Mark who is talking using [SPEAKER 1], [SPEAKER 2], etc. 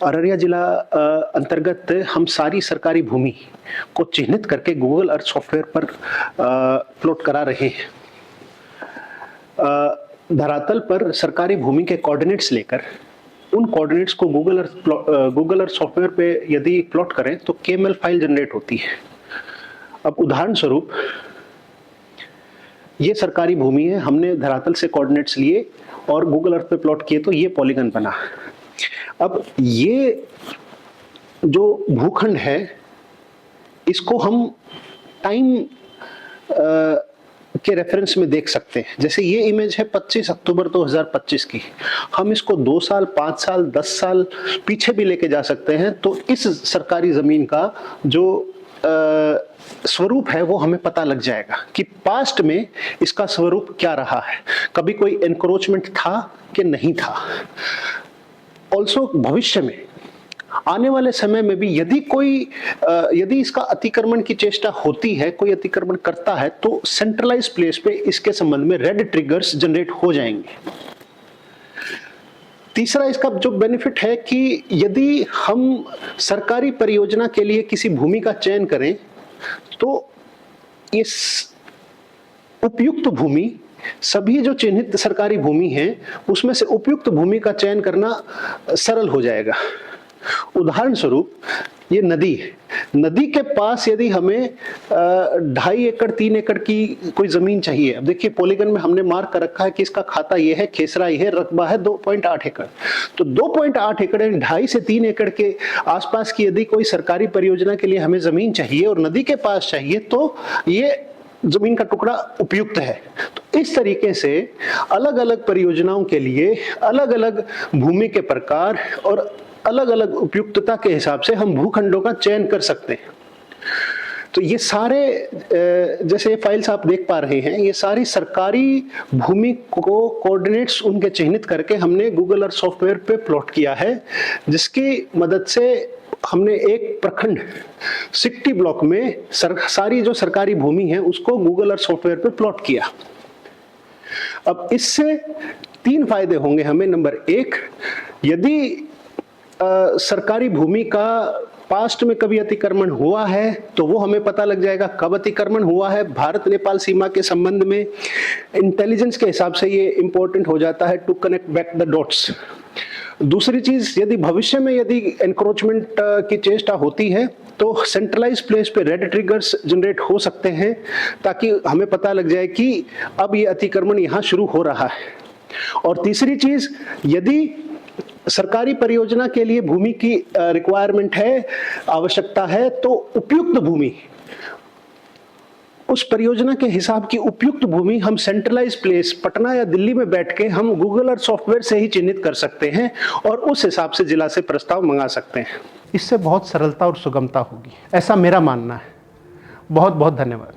[SPEAKER 1] अररिया जिला अंतर्गत हम सारी सरकारी भूमि को चिन्हित करके गूगल अर्थ सॉफ्टवेयर पर प्लॉट करा रहे हैं। धरातल पर सरकारी भूमि के कोऑर्डिनेट्स लेकर उन कोऑर्डिनेट्स को गूगल अर्थ सॉफ्टवेयर पे यदि प्लॉट करें तो KML फाइल जनरेट होती है। अब उदाहरण स्वरूप ये सरकारी भूमि है, हमने धरातल से कोऑर्डिनेट्स लिए और गूगल अर्थ पे प्लॉट किए तो ये पॉलीगन बना। अब ये जो भूखंड है इसको हम टाइम के रेफरेंस में देख सकते हैं। जैसे ये इमेज है 25 अक्टूबर 2025 की, हम इसको 2 साल, 5 साल, 10 साल पीछे भी लेके जा सकते हैं तो इस सरकारी जमीन का जो स्वरूप है वो हमें पता लग जाएगा कि पास्ट में इसका स्वरूप क्या रहा है, कभी कोई एनक्रोचमेंट था कि नहीं था। ऑल्सो भविष्य में आने वाले समय में भी यदि इसका अतिक्रमण की चेष्टा होती है, कोई अतिक्रमण करता है तो सेंट्रलाइज प्लेस पे इसके संबंध में रेड ट्रिगर्स जनरेट हो जाएंगे। तीसरा इसका जो बेनिफिट है कि यदि हम सरकारी परियोजना के लिए किसी भूमि का चयन करें तो इस उपयुक्त भूमि, सभी जो चिन्हित सरकारी भूमि है उसमें से उपयुक्त भूमि का चयन करना सरल हो जाएगा। उदाहरण स्वरूप ये नदी है, नदी के पास यदि हमें 2.5 एकड़ 3 एकड़ की कोई जमीन चाहिए। अब देखिए पॉलीगन में हमने मार्क कर रखा है कि इसका खाता ये है, खेसरा ये है, रकबा है 2.8 एकड़। तो 2.8 एकड़ 2.5 से 3 एकड़ के आसपास की यदि कोई सरकारी परियोजना के लिए हमें जमीन चाहिए और नदी के पास चाहिए तो ये जमीन का टुकड़ा उपयुक्त है। तो इस तरीके से अलग अलग परियोजनाओं के लिए अलग अलग भूमि के प्रकार और अलग अलग उपयुक्तता के हिसाब से हम भूखंडों का चयन कर सकते हैं। तो ये सारे जैसे फाइल्स आप देख पा रहे हैं, ये सारी सरकारी भूमि को कोऑर्डिनेट्स उनके चिन्हित करके हमने गूगल अर्थ सॉफ्टवेयर पे प्लॉट किया है, जिसकी मदद से हमने एक प्रखंड 60 ब्लॉक में सारी जो सरकारी भूमि है उसको गूगल अर्थ सॉफ्टवेयर पे प्लॉट किया। अब इससे 3 फायदे होंगे हमें। नंबर 1, यदि सरकारी भूमि का पास्ट में कभी अतिक्रमण हुआ है तो वो हमें पता लग जाएगा कब अतिक्रमण हुआ है। भारत नेपाल सीमा के संबंध में इंटेलिजेंस के हिसाब से ये इंपॉर्टेंट हो जाता है to connect back the dots. दूसरी चीज, यदि भविष्य में यदि एनक्रोचमेंट की चेष्टा होती है तो सेंट्रलाइज प्लेस पे रेड ट्रिगर्स जनरेट हो सकते हैं ताकि हमें पता लग जाए कि अब ये अतिक्रमण यहाँ शुरू हो रहा है। और तीसरी चीज, यदि सरकारी परियोजना के लिए भूमि की रिक्वायरमेंट है, आवश्यकता है, तो उपयुक्त भूमि, उस परियोजना के हिसाब की उपयुक्त भूमि हम सेंट्रलाइज प्लेस पटना या दिल्ली में बैठ के हम गूगल अर्थ सॉफ्टवेयर से ही चिन्हित कर सकते हैं और उस हिसाब से जिला से प्रस्ताव मंगा सकते हैं। इससे बहुत सरलता और सुगमता होगी, ऐसा मेरा मानना है। बहुत बहुत धन्यवाद।